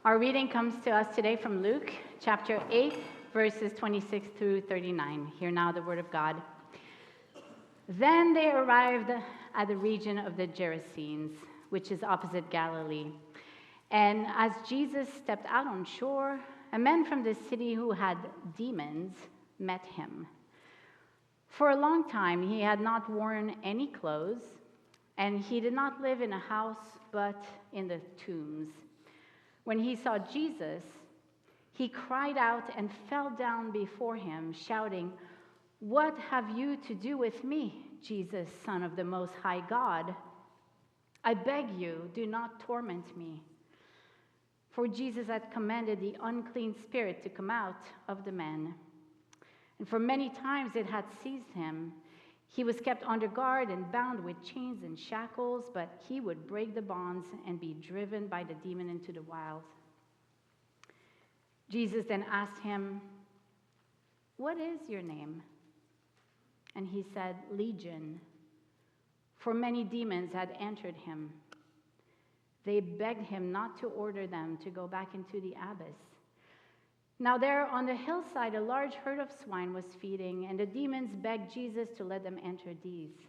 Our reading comes to us today from Luke chapter 8, verses 26 through 39. Hear now the word of God. Then they arrived at the region of the Gerasenes, which is opposite Galilee. And as Jesus stepped out on shore, a man from the city who had demons met him. For a long time he had not worn any clothes, and he did not live in a house but in the tombs. When he saw Jesus, he cried out and fell down before him, shouting, "What have you to do with me, Jesus, Son of the Most High God? I beg you, do not torment me." For Jesus had commanded the unclean spirit to come out of the man. And for many times it had seized him. He was kept under guard and bound with chains and shackles, but he would break the bonds and be driven by the demon into the wild. Jesus then asked him, "What is your name?" And he said, "Legion," for many demons had entered him. They begged him not to order them to go back into the abyss. Now there on the hillside a large herd of swine was feeding, and the demons begged Jesus to let them enter these.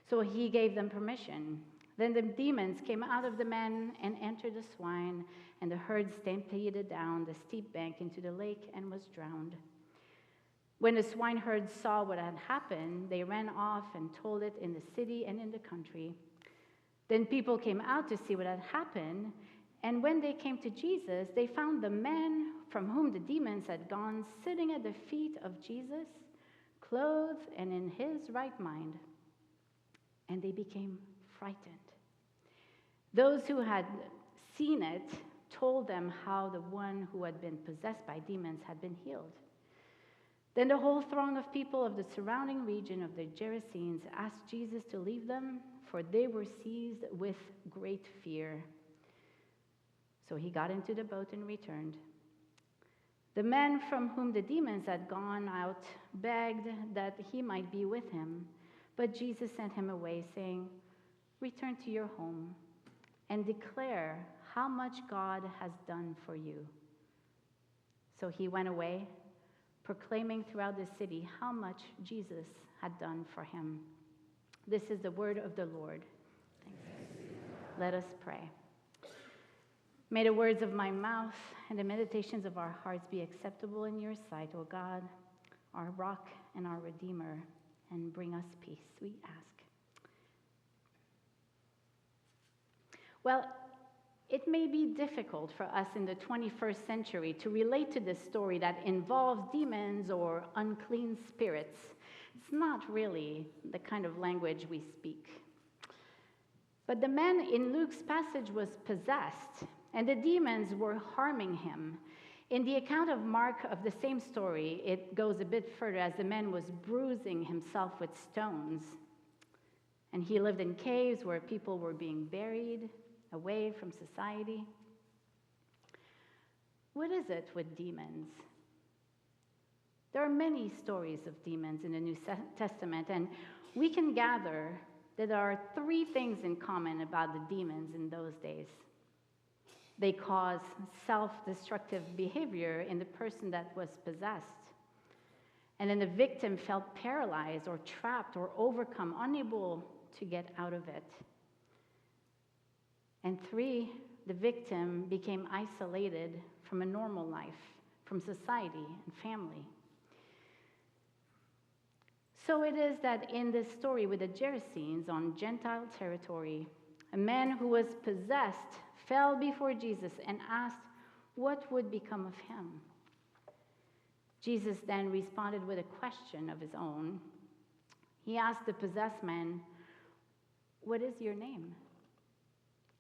So he gave them permission. Then the demons came out of the man and entered the swine, and the herd stampeded down the steep bank into the lake and was drowned. When the swineherds saw what had happened, they ran off and told it in the city and in the country. Then people came out to see what had happened, and when they came to Jesus, they found the man from whom the demons had gone sitting at the feet of Jesus, clothed and in his right mind. And they became frightened. Those who had seen it told them how the one who had been possessed by demons had been healed. Then the whole throng of people of the surrounding region of the Gerasenes asked Jesus to leave them, for they were seized with great fear. So he got into the boat and returned. The man from whom the demons had gone out begged that he might be with him, but Jesus sent him away, saying, "Return to your home and declare how much God has done for you." So he went away, proclaiming throughout the city how much Jesus had done for him. This is the word of the Lord. Thanks be to God. Let us pray. May the words of my mouth and the meditations of our hearts be acceptable in your sight, O God, our rock and our redeemer, and bring us peace, we ask. Well, it may be difficult for us in the 21st century to relate to this story that involves demons or unclean spirits. It's not really the kind of language we speak. But the man in Luke's passage was possessed, and the demons were harming him. In the account of Mark of the same story, it goes a bit further as the man was bruising himself with stones. And he lived in caves where people were being buried, away from society. What is it with demons? There are many stories of demons in the New Testament, and we can gather that there are three things in common about the demons in those days. They cause self-destructive behavior in the person that was possessed. And then the victim felt paralyzed or trapped or overcome, unable to get out of it. And three, the victim became isolated from a normal life, from society and family. So it is that in this story with the Gerasenes on Gentile territory, a man who was possessed fell before Jesus and asked what would become of him. Jesus then responded with a question of his own. He asked the possessed man, "What is your name?"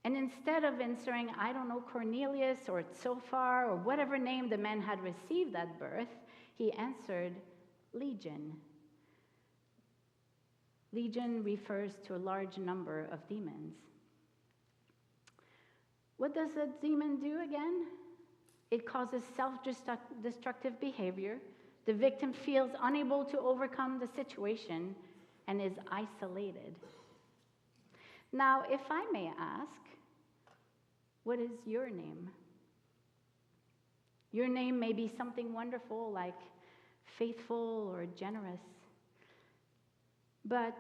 And instead of answering, "I don't know, Cornelius or Zophar," or whatever name the man had received at birth, he answered, "Legion." Legion refers to a large number of demons. What does a demon do again? It causes self-destructive behavior. The victim feels unable to overcome the situation and is isolated. Now, if I may ask, what is your name? Your name may be something wonderful like faithful or generous. But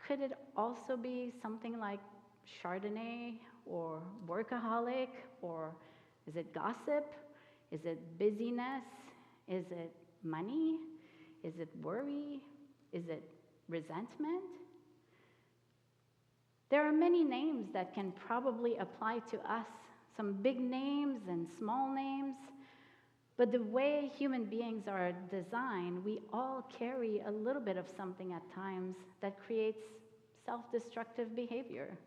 could it also be something like Chardonnay or workaholic? Or is it gossip? Is it busyness? Is it money? Is it worry? Is it resentment? There are many names that can probably apply to us, some big names and small names. But the way human beings are designed, we all carry a little bit of something at times that creates self-destructive behavior.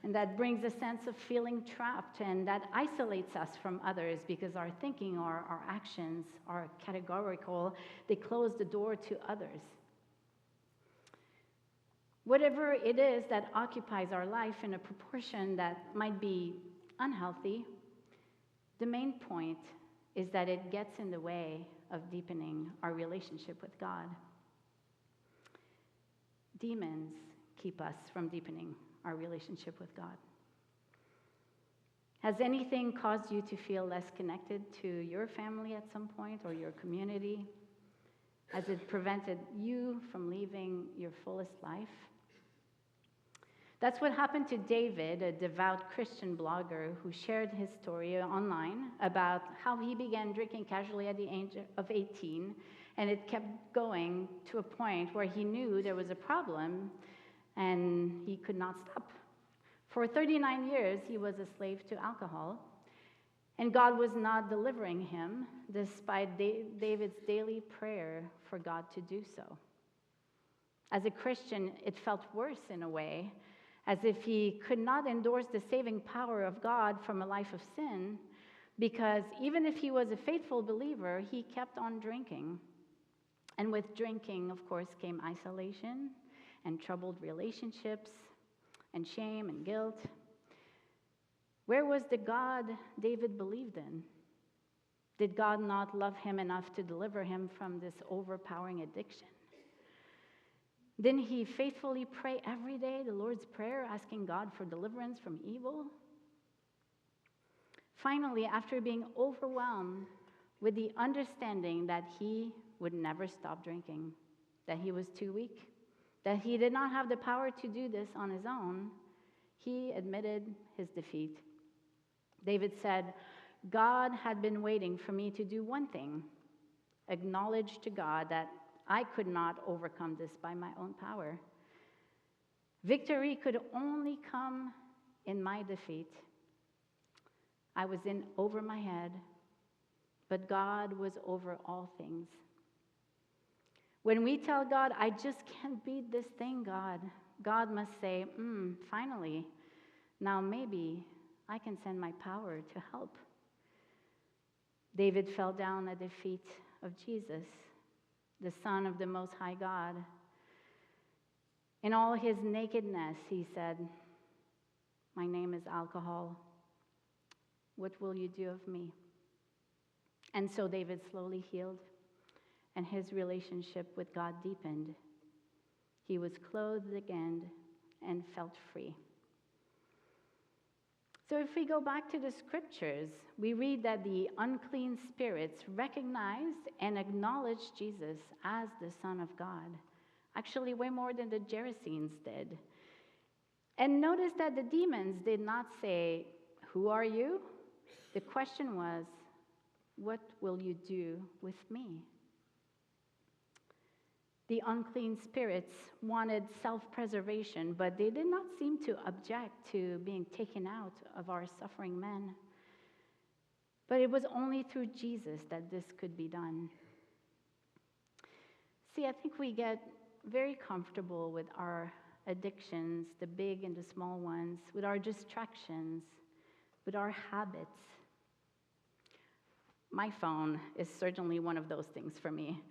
And that brings a sense of feeling trapped, and that isolates us from others because our thinking or our actions are categorical. They close the door to others. Whatever it is that occupies our life in a proportion that might be unhealthy, the main point is that it gets in the way of deepening our relationship with God. Demons keep us from deepening our relationship with God. Has anything caused you to feel less connected to your family at some point or your community? Has it prevented you from living your fullest life? That's what happened to David, a devout Christian blogger who shared his story online about how he began drinking casually at the age of 18, and it kept going to a point where he knew there was a problem and he could not stop. For 39 years, he was a slave to alcohol, and God was not delivering him despite David's daily prayer for God to do so. As a Christian, it felt worse in a way, as if he could not endorse the saving power of God from a life of sin, because even if he was a faithful believer, he kept on drinking. And with drinking, of course, came isolation and troubled relationships and shame and guilt. Where was the God David believed in? Did God not love him enough to deliver him from this overpowering addiction? Didn't he faithfully pray every day the Lord's Prayer, asking God for deliverance from evil? Finally, after being overwhelmed with the understanding that he would never stop drinking, that he was too weak, that he did not have the power to do this on his own, he admitted his defeat. David said, God had been waiting for me to do one thing, acknowledge to God that I could not overcome this by my own power. Victory could only come in my defeat. I was in over my head, but God was over all things. When we tell God, I just can't beat this thing, God must say, finally, now maybe I can send my power to help. David fell down at the feet of Jesus, the Son of the Most High God. In all his nakedness, he said, my name is alcohol. What will you do of me? And so David slowly healed, and his relationship with God deepened. He was clothed again and felt free. So if we go back to the scriptures, we read that the unclean spirits recognized and acknowledged Jesus as the Son of God, actually way more than the Gerasenes did. And notice that the demons did not say, who are you? The question was, what will you do with me? The unclean spirits wanted self-preservation, but they did not seem to object to being taken out of our suffering men. But it was only through Jesus that this could be done. See, I think we get very comfortable with our addictions, the big and the small ones, with our distractions, with our habits. My phone is certainly one of those things for me.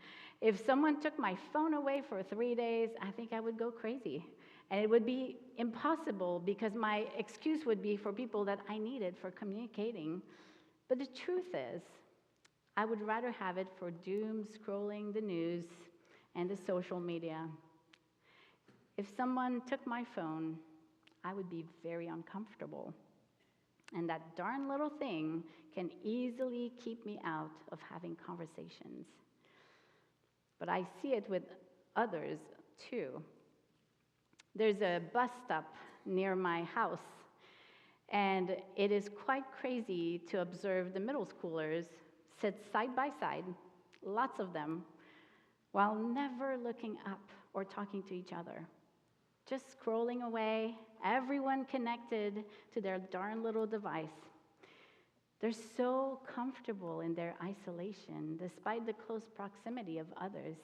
If someone took my phone away for 3 days, I think I would go crazy. And it would be impossible because my excuse would be for people that I needed for communicating. But the truth is, I would rather have it for doom scrolling the news and the social media. If someone took my phone, I would be very uncomfortable. and that darn little thing can easily keep me out of having conversations. But I see it with others too. There's a bus stop near my house, and it is quite crazy to observe the middle schoolers sit side by side, lots of them, while never looking up or talking to each other. Just scrolling away, everyone connected to their darn little device. They're so comfortable in their isolation, despite the close proximity of others.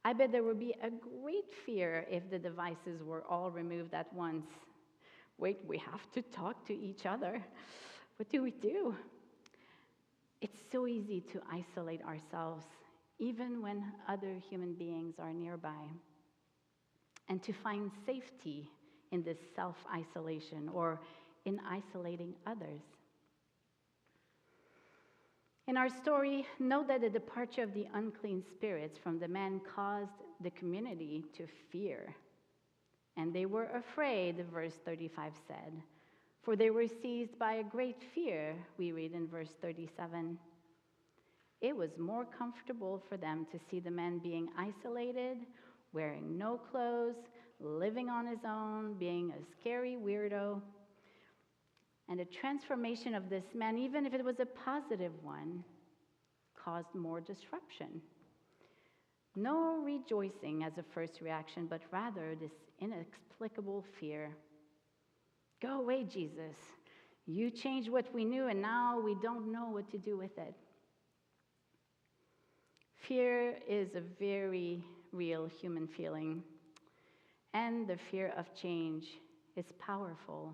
I bet there would be a great fear if the devices were all removed at once. Wait, we have to talk to each other. What do we do? It's so easy to isolate ourselves, even when other human beings are nearby, and to find safety in this self-isolation or in isolating others. In our story, note that the departure of the unclean spirits from the men caused the community to fear. And they were afraid, verse 35 said, for they were seized by a great fear, we read in verse 37. It was more comfortable for them to see the man being isolated, wearing no clothes, living on his own, being a scary weirdo. And the transformation of this man, even if it was a positive one, caused more disruption. No rejoicing as a first reaction, but rather this inexplicable fear. Go away, Jesus. You changed what we knew, and now we don't know what to do with it. Fear is a very real human feeling, and the fear of change is powerful.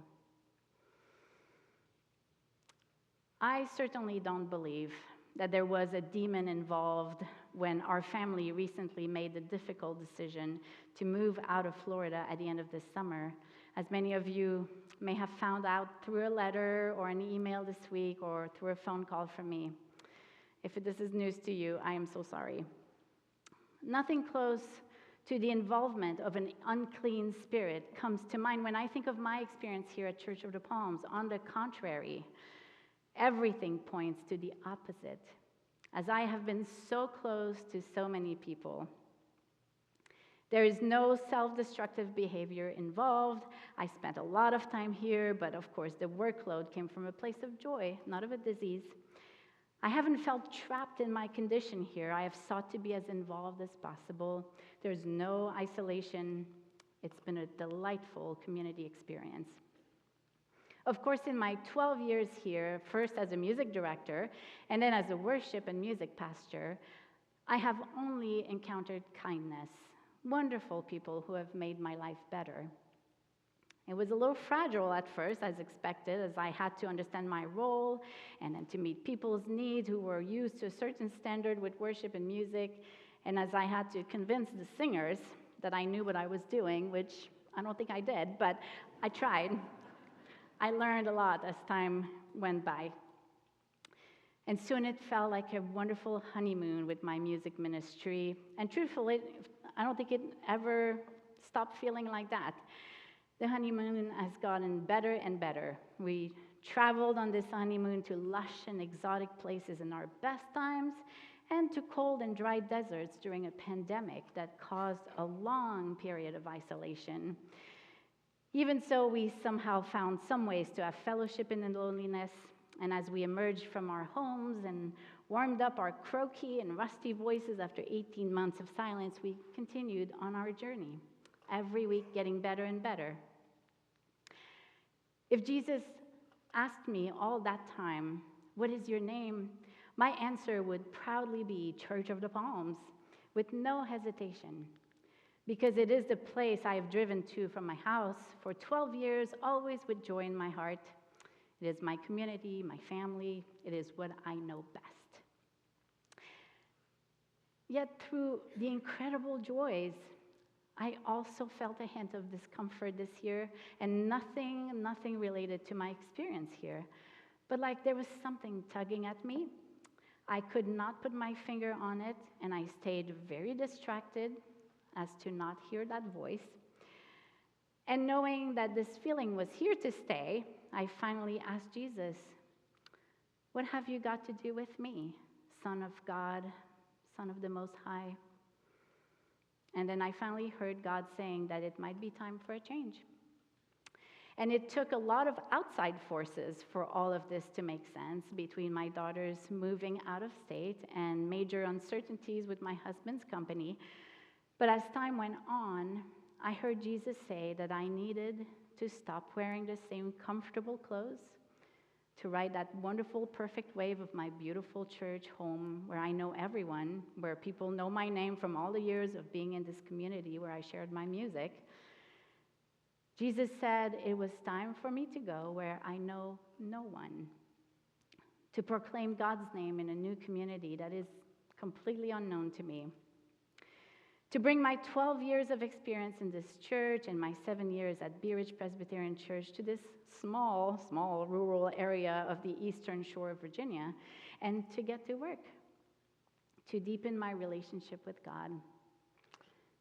I certainly don't believe that there was a demon involved when our family recently made the difficult decision to move out of Florida at the end of this summer. As many of you may have found out through a letter or an email this week or through a phone call from me. If this is news to you, I am so sorry. Nothing close to the involvement of an unclean spirit comes to mind when I think of my experience here at Church of the Palms. On the contrary, everything points to the opposite, as I have been so close to so many people. There is no self-destructive behavior involved. I spent a lot of time here, but of course the workload came from a place of joy, not of a disease. I haven't felt trapped in my condition here. I have sought to be as involved as possible. There's no isolation. It's been a delightful community experience. Of course, in my 12 years here, first as a music director, and then as a worship and music pastor, I have only encountered kindness, wonderful people who have made my life better. It was a little fragile at first, as expected, as I had to understand my role and then to meet people's needs who were used to a certain standard with worship and music, and as I had to convince the singers that I knew what I was doing, which I don't think I did, but I tried. I learned a lot as time went by. And soon it felt like a wonderful honeymoon with my music ministry. And truthfully, I don't think it ever stopped feeling like that. The honeymoon has gotten better and better. We traveled on this honeymoon to lush and exotic places in our best times and to cold and dry deserts during a pandemic that caused a long period of isolation. Even so, we somehow found some ways to have fellowship in the loneliness, and as we emerged from our homes and warmed up our croaky and rusty voices after 18 months of silence, we continued on our journey, every week getting better and better. If Jesus asked me all that time, "What is your name?" my answer would proudly be Church of the Palms, with no hesitation, because it is the place I have driven to from my house for 12 years, always with joy in my heart. It is my community, my family. It is what I know best. Yet through the incredible joys, I also felt a hint of discomfort this year, and nothing related to my experience here. But like there was something tugging at me. I could not put my finger on it, and I stayed very distracted as to not hear that voice. And knowing that this feeling was here to stay, I finally asked Jesus, "What have you got to do with me, Son of God, Son of the Most High?" And then I finally heard God saying that it might be time for a change. And it took a lot of outside forces for all of this to make sense, between my daughters moving out of state and major uncertainties with my husband's company. But as time went on, I heard Jesus say that I needed to stop wearing the same comfortable clothes, to ride that wonderful, perfect wave of my beautiful church home where I know everyone, where people know my name from all the years of being in this community where I shared my music. Jesus said it was time for me to go where I know no one, to proclaim God's name in a new community that is completely unknown to me, to bring my 12 years of experience in this church and my 7 years at Bee Ridge Presbyterian Church to this small rural area of the eastern shore of Virginia, and to get to work, to deepen my relationship with God,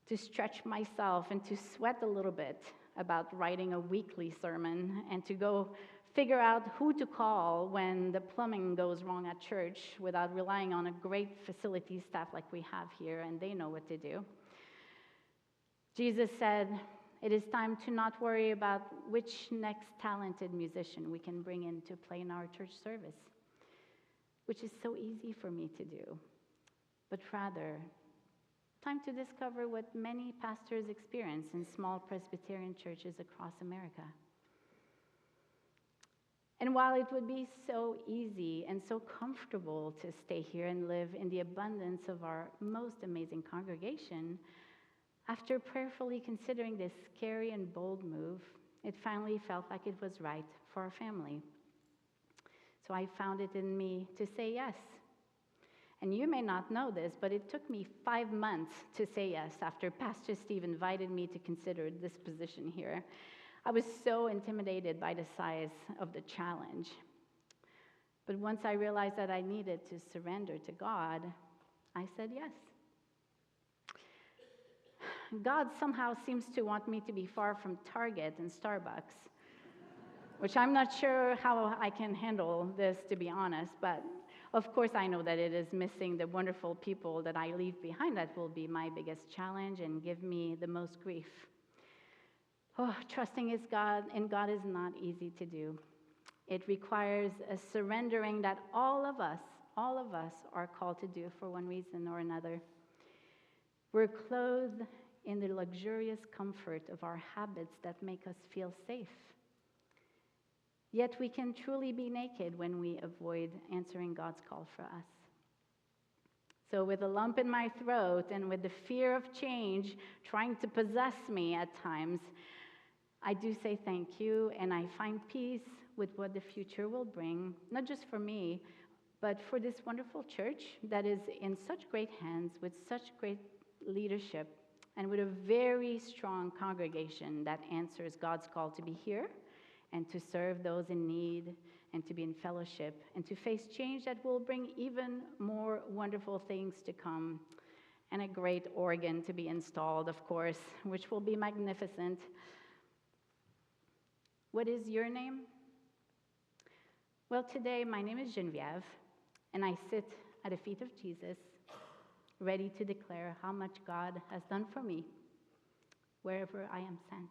to stretch myself and to sweat a little bit about writing a weekly sermon, and to go figure out who to call when the plumbing goes wrong at church without relying on a great facility staff like we have here, and they know what to do. Jesus said, it is time to not worry about which next talented musician we can bring in to play in our church service, which is so easy for me to do, but rather time to discover what many pastors experience in small Presbyterian churches across America. And while it would be so easy and so comfortable to stay here and live in the abundance of our most amazing congregation, after prayerfully considering this scary and bold move, it finally felt like it was right for our family. So I found it in me to say yes. And you may not know this, but it took me 5 months to say yes after Pastor Steve invited me to consider this position here. I was so intimidated by the size of the challenge. But once I realized that I needed to surrender to God, I said yes. God somehow seems to want me to be far from Target and Starbucks, which I'm not sure how I can handle this, to be honest, but of course I know that it is missing the wonderful people that I leave behind that will be my biggest challenge and give me the most grief. Trusting in God is not easy to do. It requires a surrendering that all of us are called to do for one reason or another. We're clothed in the luxurious comfort of our habits that make us feel safe. Yet we can truly be naked when we avoid answering God's call for us. So with a lump in my throat and with the fear of change trying to possess me at times, I do say thank you, and I find peace with what the future will bring, not just for me, but for this wonderful church that is in such great hands, with such great leadership, and with a very strong congregation that answers God's call to be here and to serve those in need and to be in fellowship and to face change that will bring even more wonderful things to come, and a great organ to be installed, of course, which will be magnificent. What is your name? Well, today my name is Geneviève, and I sit at the feet of Jesus, ready to declare how much God has done for me wherever I am sent.